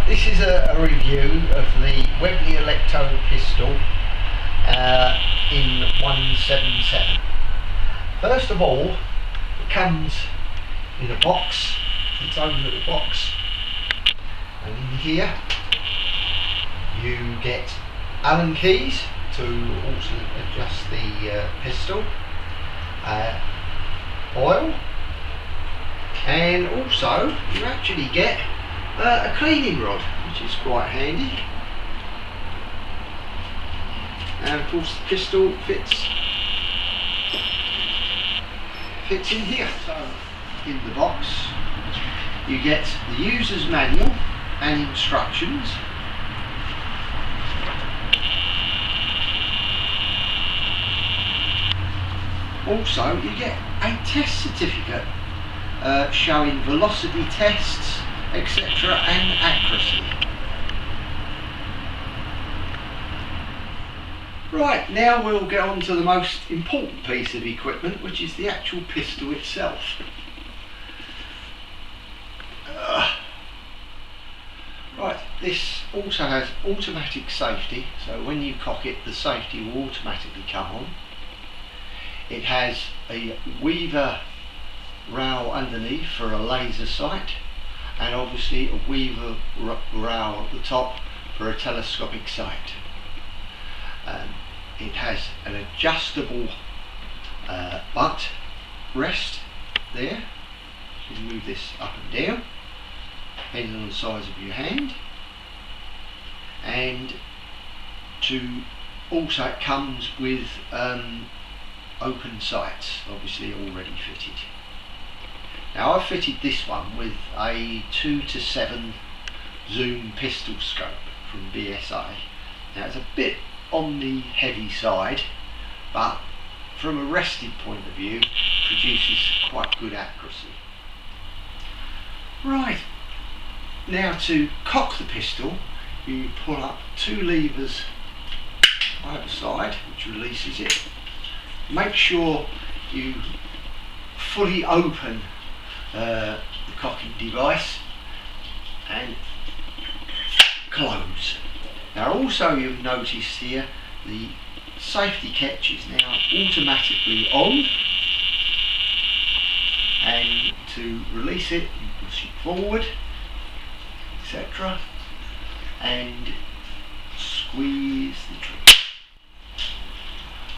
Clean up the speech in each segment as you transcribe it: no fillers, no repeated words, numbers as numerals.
Right, this is a review of the Webley Alecto pistol in 177. First of all, it comes in a box, its own little box, and in here you get Allen keys to also adjust the pistol, oil, and also you actually get a cleaning rod, which is quite handy, and of course the pistol fits in here. So in the box you get the user's manual and instructions, also you get a test certificate showing velocity tests, etc. and accuracy. Right, now we'll get on to the most important piece of equipment, which is the actual pistol itself. Right, this also has automatic safety, so when you cock it, the safety will automatically come on. It has a Weaver rail underneath for a laser sight, and obviously a Weaver rail at the top for a telescopic sight. It has an adjustable butt rest there. You can move this up and down depending on the size of your hand, and also it comes with open sights, obviously already fitted. Now I've fitted this one with a 2:7 zoom pistol scope from BSA. Now it's a bit on the heavy side, but from a rested point of view produces quite good accuracy. Right, now to cock the pistol you pull up two levers either side, which releases it. Make sure you fully open the cocking device and close. Now also you've noticed here the safety catch is now automatically on, and to release it you push it forward, etc., and squeeze the trigger.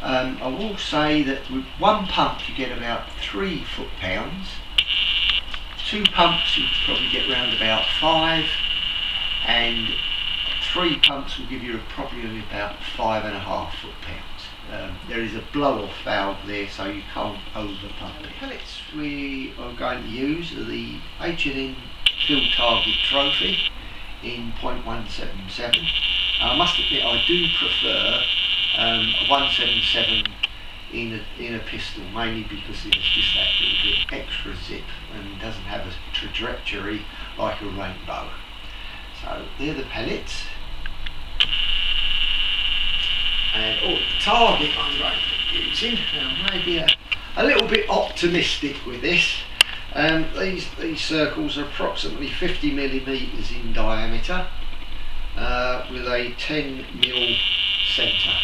I will say that with one pump you get about 3 foot-pounds, 2 pumps you probably get round about 5, and 3 pumps will give you probably about 5.5 foot-pounds. There is a blow-off valve there, so you can't over-pump it. The pellets we are going to use are the H&N Field Target Trophy in .177. I must admit I do prefer a 177 in a pistol, mainly because it's just that little bit extra zip and doesn't have a trajectory like a rainbow. So they're the pellets, and the target I'm going to be using. Now maybe a little bit optimistic with this. These circles are approximately 50 millimeters in diameter, with a 10mm centre,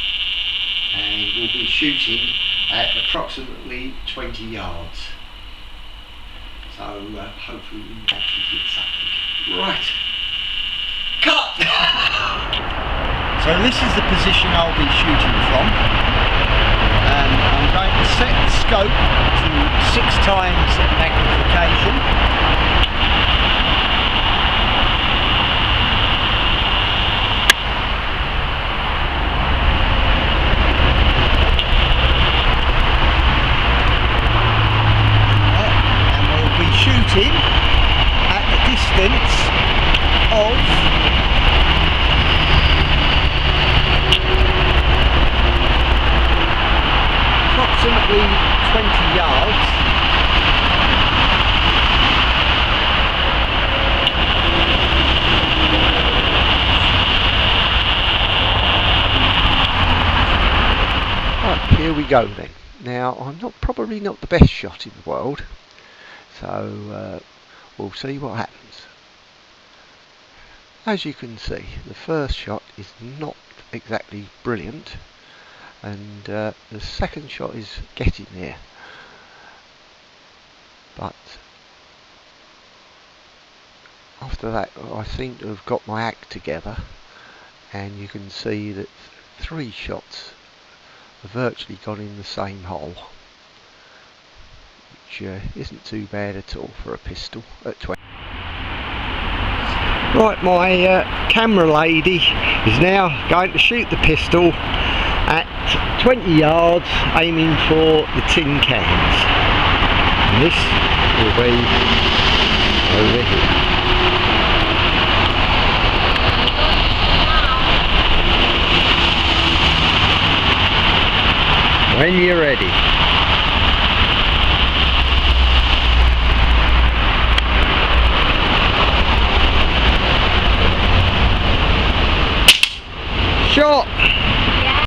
and we'll be shooting at approximately 20 yards. So hopefully we can actually get something. Right, cut! So this is the position I'll be shooting from. I'm going to set the scope to 6 times magnification. Shooting at a distance of approximately 20 yards. Right, here we go then. Now I'm probably not the best shot in the world, so we'll see what happens. As you can see, the first shot is not exactly brilliant, and the second shot is getting there, but after that I seem to have got my act together, and you can see that 3 shots have virtually gone in the same hole, which isn't too bad at all for a pistol at 20. Right, my camera lady is now going to shoot the pistol at 20 yards, aiming for the tin cans. And this will be over here. When you're ready. Shot!